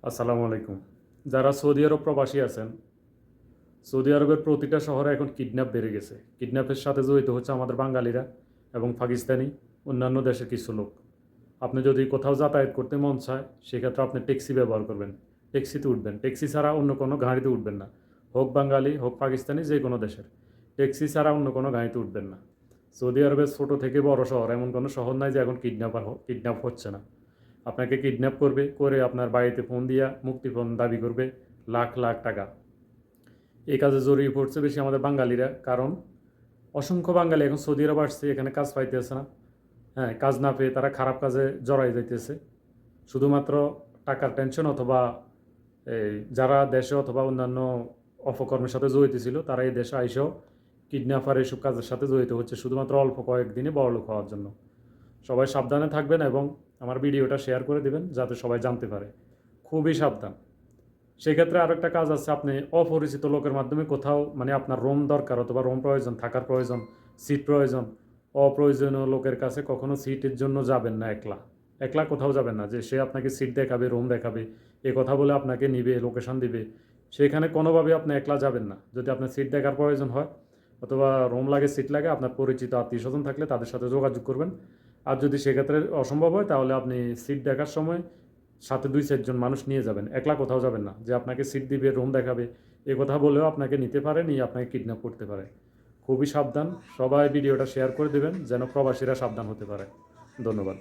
আসসালামু আলাইকুম। যারা সৌদি আরব প্রবাসী আছেন, সৌদি আরবের প্রতিটা শহরে এখন কিডন্যাপ বেড়ে গেছে। কিডন্যাপের সাথে জড়িত হচ্ছে আমাদের বাঙালিরা এবং পাকিস্তানি অন্যান্য দেশের কিছু লোক। আপনি যদি কোথাও যাতায়াত করতে মন চায়, সেক্ষেত্রে আপনি ট্যাক্সি ব্যবহার করবেন। ট্যাক্সিতে উঠবেন। ট্যাক্সি ছাড়া অন্য কোনো গাড়িতে উঠবেন না। হোক বাঙালি, হোক পাকিস্তানি, যে কোনো দেশের। ট্যাক্সি ছাড়া অন্য কোনো গাড়িতে উঠবেন না। সৌদি আরবের ছোট থেকে বড় শহর এমন কোনো শহর নাই যে এখন কিডন্যাপ হচ্ছে না। আপনাকে কিডন্যাপ করবে, করে আপনার বাড়িতে ফোন দিয়া মুক্তিপণ দাবি করবে লাখ লাখ টাকা। এই কাজে জড়িয়ে পড়ছে বেশি আমাদের বাঙালিরা, কারণ অসংখ্য বাঙালি এখন সৌদি আরব আসছে, এখানে কাজ পাইতেছে না। হ্যাঁ, কাজ না পেয়ে তারা খারাপ কাজে জড়াই যাইতেছে শুধুমাত্র টাকার টেনশন, অথবা এই যারা দেশে অথবা অন্যান্য অপকর্মের সাথে জড়িত ছিল তারা এই দেশে আইসেও কিডন্যাপার এইসব কাজের সাথে জড়িত হচ্ছে শুধুমাত্র অল্প কয়েকদিনে বড়লোক হওয়ার জন্য। সবাই সাবধানে থাকবেন এবং আমার ভিডিওটা শেয়ার করে দিবেন যাতে সবাই জানতে পারে। খুবই সাবধান। সেক্ষেত্রে আরও একটা কাজ আছে, আপনি অপরিচিত লোকের মাধ্যমে কোথাও, মানে আপনার রুম দরকার অথবা রুম প্রয়োজন, থাকার প্রয়োজন, সিট প্রয়োজন, অপ্রয়োজনীয় লোকের কাছে কখনো সিটের জন্য যাবেন না একলা। একলা কোথাও যাবেন না যে সে আপনাকে সিট দেখাবে, রুম দেখাবে, এ কথা বলে আপনাকে নিবে, লোকেশন দিবে। সেখানে কোনোভাবে আপনি একলা যাবেন না। যদি আপনার সিট দেখার প্রয়োজন হয় অথবা রুম লাগে, সিট লাগে, আপনার পরিচিত আত্মীয় স্বজন থাকলে তাদের সাথে যোগাযোগ করবেন। আর যদি সেক্ষেত্রে অসম্ভব হয় তাহলে আপনি সিট দেখার সময় সাথে 2-4 জন মানুষ নিয়ে যাবেন। একলা কোথাও যাবেন না যে আপনাকে সিট দিবে, রুম দেখাবে, এ কথা বলেও আপনাকে নিতে পারে, নিয়ে আপনাকে কিডন্যাপ করতে পারে। খুবই সাবধান। সবাই ভিডিওটা শেয়ার করে দেবেন যেন প্রবাসীরা সাবধান হতে পারে। ধন্যবাদ।